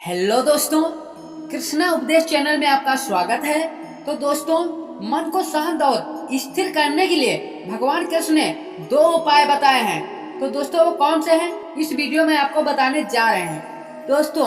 Hello दोस्तों, कृष्णा उपदेश channel में आपका स्वागत है। तो दोस्तों, मन को शांत और स्थिर करने के लिए भगवान कृष्ण ने दो उपाय बताए हैं। तो दोस्तों, वो कौन से हैं, इस वीडियो में आपको बताने जा रहे हैं। दोस्तों,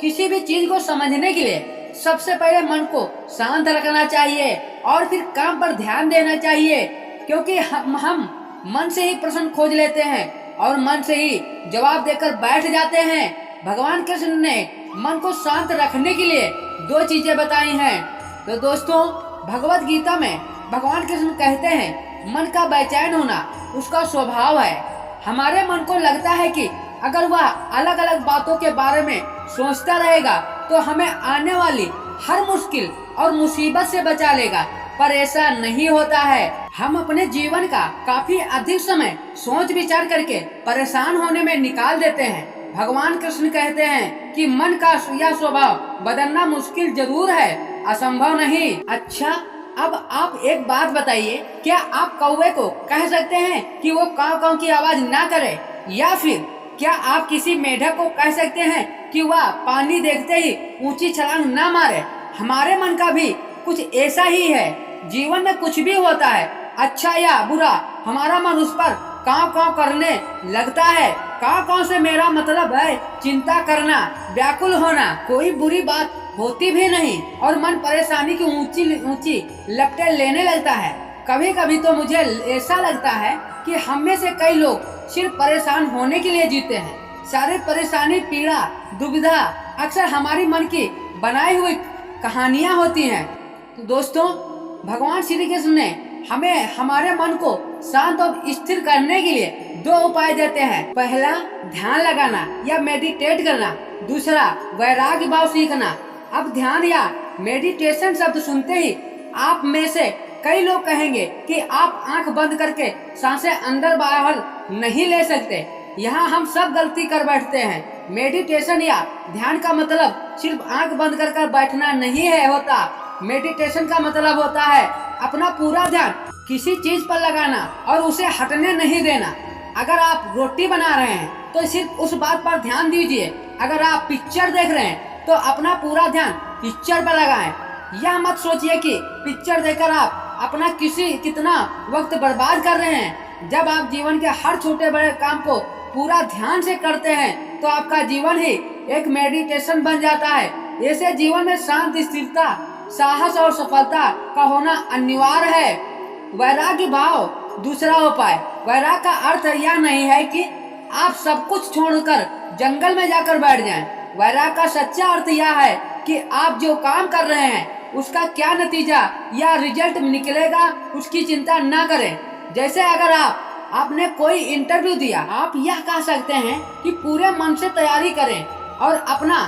किसी भी चीज को समझने के लिए सबसे पहले मन को शांत रखना चाहिए और फिर काम पर ध्यान देना चाहिए, क्योंकि हम मन से ही प्रश्न खोज लेते हैं और मन से ही जवाब देकर बैठ जाते हैं। भगवान कृष्ण ने मन को शांत रखने के लिए दो चीजें बताई हैं। तो दोस्तों, भगवत गीता में भगवान कृष्ण कहते हैं, मन का बेचैन होना उसका स्वभाव है। हमारे मन को लगता है कि अगर वह अलग अलग बातों के बारे में सोचता रहेगा तो हमें आने वाली हर मुश्किल और मुसीबत से बचा लेगा, पर ऐसा नहीं होता है। हम अपने जीवन का काफी अधिक समय सोच विचार करके परेशान होने में निकाल देते हैं। भगवान कृष्ण कहते हैं कि मन का यह स्वभाव बदलना मुश्किल जरूर है, असंभव नहीं। अच्छा, अब आप एक बात बताइए, क्या आप कौवे को कह सकते हैं कि वो काव काव की आवाज ना करे, या फिर क्या आप किसी मेढक को कह सकते हैं कि वह पानी देखते ही ऊंची छलांग ना मारे? हमारे मन का भी कुछ ऐसा ही है। जीवन में कुछ भी होता है, अच्छा या बुरा, हमारा मन उस पर काव काव करने लगता है। काव काव से मेरा मतलब है चिंता करना, व्याकुल होना। कोई बुरी बात होती भी नहीं और मन परेशानी की ऊंची ऊंची लपटें लेने लगता है। कभी कभी तो मुझे ऐसा लगता है कि हम में से कई लोग सिर्फ परेशान होने के लिए जीते हैं। सारी परेशानी, पीड़ा, दुविधा अक्सर हमारी मन की बनाई हुई कहानियां होती हैं। तो दोस्तों, भगवान श्री कृष्ण ने हमें हमारे मन को शांत और स्थिर करने के लिए दो उपाय देते हैं। पहला, ध्यान लगाना या मेडिटेट करना। दूसरा, वैराग्य भाव सीखना। अब ध्यान या मेडिटेशन शब्द सुनते ही आप में से कई लोग कहेंगे कि आप आंख बंद करके सांसें अंदर बाहर नहीं ले सकते। यहाँ हम सब गलती कर बैठते हैं। मेडिटेशन या ध्यान का मतलब सिर्फ आंख बंद कर बैठना नहीं है होता। मेडिटेशन का मतलब होता है अपना पूरा ध्यान किसी चीज पर लगाना और उसे हटने नहीं देना। अगर आप रोटी बना रहे हैं तो सिर्फ उस बात पर ध्यान दीजिए। अगर आप पिक्चर देख रहे हैं तो अपना पूरा ध्यान पिक्चर पर लगाएं। यह मत सोचिए कि पिक्चर देखकर आप अपना कितना वक्त बर्बाद कर रहे हैं। जब आप जीवन के हर छोटे बड़े काम को पूरा ध्यान से करते हैं तो आपका जीवन ही एक मेडिटेशन बन जाता है। ऐसे जीवन में शांति, स्थिरता, साहस और सफलता का होना अनिवार्य है। वैराग्य भाव, दूसरा उपाय। वैराग का अर्थ यह नहीं है कि आप सब कुछ छोड़कर जंगल में जाकर बैठ जाएं। वैराग का सच्चा अर्थ यह है कि आप जो काम कर रहे हैं उसका क्या नतीजा या रिजल्ट निकलेगा उसकी चिंता न करें। जैसे अगर आपने कोई इंटरव्यू दिया, आप यह कह सकते हैं कि पूरे मन से तैयारी करें और अपना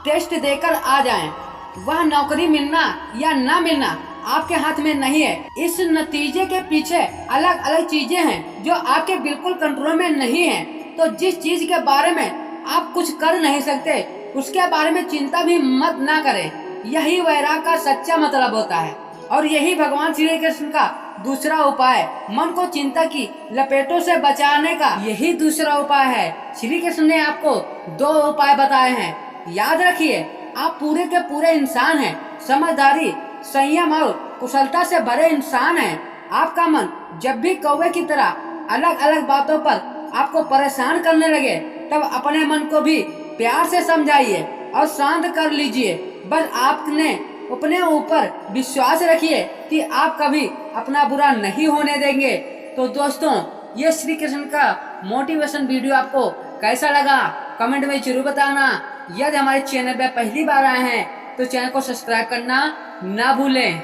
टेस्ट देकर आ जाएं। वह नौकरी मिलना या ना मिलना आपके हाथ में नहीं है। इस नतीजे के पीछे अलग अलग चीजें हैं जो आपके बिल्कुल कंट्रोल में नहीं है। तो जिस चीज के बारे में आप कुछ कर नहीं सकते उसके बारे में चिंता भी मत ना करें। यही वैराग का सच्चा मतलब होता है और यही भगवान श्री कृष्ण का दूसरा उपाय, मन को चिंता की लपेटों से बचाने का यही दूसरा उपाय है। श्री कृष्ण ने आपको दो उपाय बताए हैं। याद रखिए, आप पूरे के पूरे इंसान हैं, समझदारी, संयम और कुशलता से भरे इंसान हैं। आपका मन जब भी कौवे की तरह अलग अलग बातों पर आपको परेशान करने लगे तब अपने मन को भी प्यार से समझाइए और शांत कर लीजिए। बस आपने अपने ऊपर विश्वास रखिए कि आप कभी अपना बुरा नहीं होने देंगे। तो दोस्तों, ये श्री कृष्ण का मोटिवेशन वीडियो आपको कैसा लगा कमेंट में जरूर बताना। यदि हमारे चैनल पे पहली बार आए हैं तो चैनल को सब्सक्राइब करना ना भूलें।